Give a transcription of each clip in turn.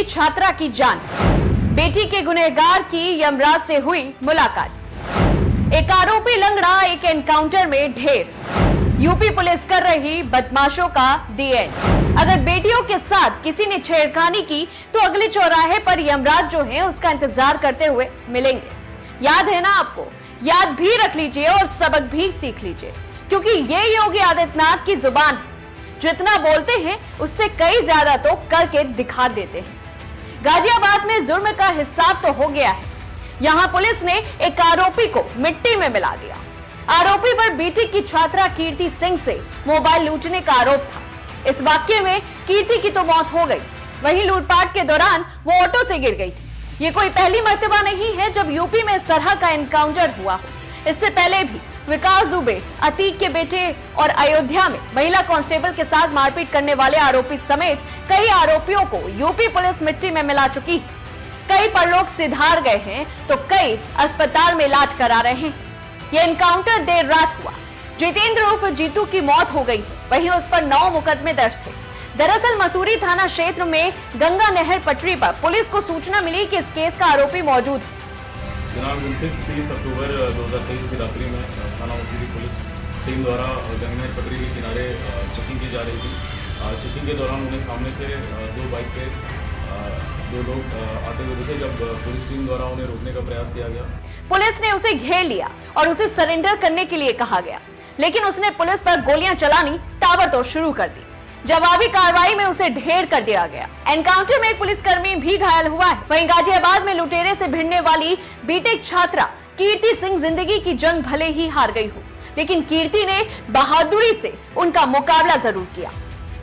की छात्रा की जान, बेटी के गुनहगार की यमराज से हुई मुलाकात। एक आरोपी लंगड़ा एक एनकाउंटर में ढेर, यूपी पुलिस कर रही बदमाशों का दी एंड। अगर बेटियों के साथ किसी ने छेड़खानी की तो अगले चौराहे पर यमराज जो है उसका इंतजार करते हुए मिलेंगे। याद है ना आपको? याद भी रख लीजिए और सबक भी सीख लीजिए, क्योंकि ये योगी आदित्यनाथ की जुबान है। जितना बोलते हैं उससे कई ज्यादा तो करके दिखा देते हैं। गाजियाबाद में जुर्म का हिसाब तो हो गया है। यहां पुलिस ने एक आरोपी को मिट्टी में मिला दिया। आरोपी पर बीटी की छात्रा कीर्ति सिंह से मोबाइल लूटने का आरोप था। इस वाक्य में कीर्ति की तो मौत हो गई, वहीं लूटपाट के दौरान वो ऑटो से गिर गई थी। ये कोई पहली मर्तबा नहीं है जब यूपी में इस तरह का एनकाउंटर हुआ हो। इससे पहले भी विकास दुबे, अतीक के बेटे और अयोध्या में महिला कांस्टेबल के साथ मारपीट करने वाले आरोपी समेत कई आरोपियों को यूपी पुलिस मिट्टी में मिला चुकी है। कई परलोक सिधार गए हैं तो कई अस्पताल में इलाज करा रहे हैं। यह एनकाउंटर देर रात हुआ। जितेंद्र उर्फ जीतू की मौत हो गई है, वहीं उस पर 9 मुकदमे दर्ज थे। दरअसल मसूरी थाना क्षेत्र में गंगा नहर पटरी पर पुलिस को सूचना मिली कि इस केस का आरोपी मौजूद है। दिनांक 29-30 अक्टूबर 2023 की रात्रि में थाना मसूरी पुलिस टीम द्वारा गंगा नहर पटरी के किनारे चेकिंग की जा रही थी। चेकिंग के दौरान उन्हें सामने से 2 बाइक पे 2 लोग आते हुए दिखे। जब पुलिस टीम द्वारा उन्हें रोकने का प्रयास किया गया, पुलिस ने उसे घेर लिया और उसे सरेंडर करने के लिए कहा गया, लेकिन उसने पुलिस पर गोलियां चलानी ताबड़तोड़ शुरू कर दी। जवाबी कार्रवाई में उसे ढेर कर दिया गया। एनकाउंटर में एक पुलिसकर्मी भी घायल हुआ है। वहीं गाजियाबाद में लुटेरे से भिड़ने वाली बीटेक छात्रा कीर्ति सिंह जिंदगी की जंग भले ही हार गई हो, लेकिन कीर्ति ने बहादुरी से उनका मुकाबला जरूर किया।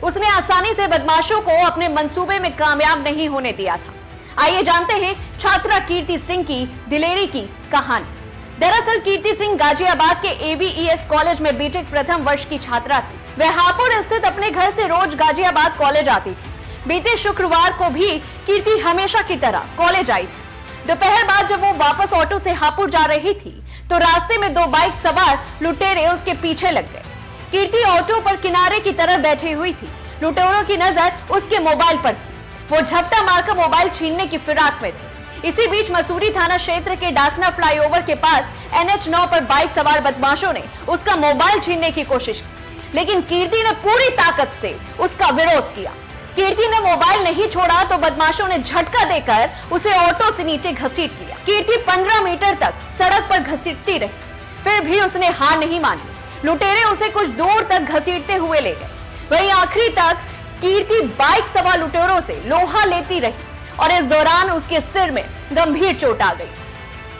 उसने आसानी से बदमाशों को अपने मंसूबे में कामयाब नहीं होने दिया था। आइए जानते हैं छात्रा कीर्ति सिंह की दिलेरी की कहानी। दरअसल कीर्ति सिंह गाजियाबाद के ABES कॉलेज में बीटेक प्रथम वर्ष की छात्रा थी। वह हापुड़ स्थित अपने घर से रोज गाजियाबाद कॉलेज आती थी। बीते शुक्रवार को भी कीर्ति हमेशा की तरह कॉलेज आई थी। दोपहर बाद जब वो वापस ऑटो से हापुड़ जा रही थी तो रास्ते में 2 बाइक सवार लुटेरे उसके पीछे लग गए। कीर्ति ऑटो पर किनारे की तरफ बैठी हुई थी। लुटेरों की नजर उसके मोबाइल पर थी। वो झपटा मारकर मोबाइल छीनने की फिराक में थे। इसी बीच मसूरी थाना क्षेत्र के डासना फ्लाईओवर के पास NH9 पर बाइक सवार बदमाशों ने उसका मोबाइल छीनने की कोशिश की, लेकिन कीर्ति ने पूरी ताकत से उसका विरोध किया। कीर्ति ने मोबाइल नहीं छोड़ा तो बदमाशों ने झटका देकर उसे ऑटो से नीचे घसीट लिया। कीर्ति 15 मीटर तक सड़क पर घसीटती रही, फिर भी उसने हार नहीं मानी। लुटेरे उसे कुछ दूर तक घसीटते हुए ले गए। वहीं आखिरी तक कीर्ति बाइक सवार लुटेरों से लोहा लेती रही और इस दौरान उसके सिर में गंभीर चोट आ गई।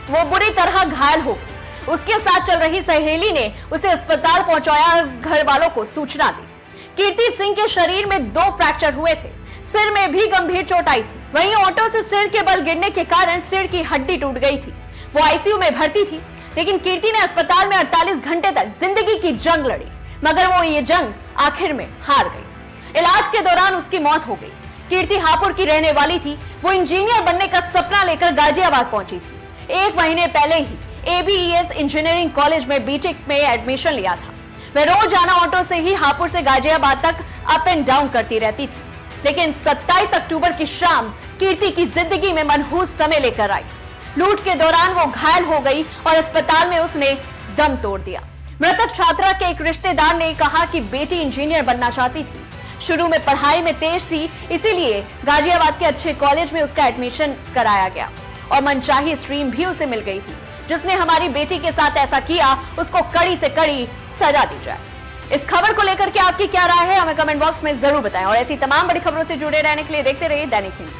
वो बुरी तरह घायल हो गई। उसके साथ चल रही सहेली ने उसे अस्पताल पहुंचाया और घर वालों को सूचना दी। कीर्ति सिंह के शरीर में 2 फ्रैक्चर हुए थे, सिर में भी गंभीर चोट आई थी। वहीं ऑटो से सिर के बल गिरने के कारण सिर की हड्डी टूट गई थी। वो ICU में भर्ती थी, लेकिन कीर्ति ने अस्पताल में 48 घंटे तक जिंदगी की जंग लड़ी, मगर वो ये जंग आखिर में हार गई। इलाज के दौरान उसकी मौत हो गई। कीर्ति हापुड़ की रहने वाली थी। वो इंजीनियर बनने का सपना लेकर गाजियाबाद पहुंची थी। 1 महीने पहले ही ABES इंजीनियरिंग कॉलेज में बीटेक में एडमिशन लिया था। वह रोज आना ऑटो से ही हापुड़ से गाजियाबाद तक अप एंड डाउन करती रहती थी। लेकिन 27 अक्टूबर की शाम कीर्ति की जिंदगी में मनहूस समय लेकर आई। लूट के दौरान वो घायल हो गई और अस्पताल में उसने दम तोड़ दिया। मृतक छात्रा के एक रिश्तेदार ने कहा कि बेटी इंजीनियर बनना चाहती थी। शुरू में पढ़ाई में तेज थी, इसीलिए गाजियाबाद के अच्छे कॉलेज में उसका एडमिशन कराया गया और मनचाही स्ट्रीम भी उसे मिल गई थी। जिसने हमारी बेटी के साथ ऐसा किया उसको कड़ी से कड़ी सजा दी जाए। इस खबर को लेकर के आपकी क्या राय है, हमें कमेंट बॉक्स में जरूर बताएं और ऐसी तमाम बड़ी खबरों से जुड़े रहने के लिए देखते रहिए दैनिक हिंद।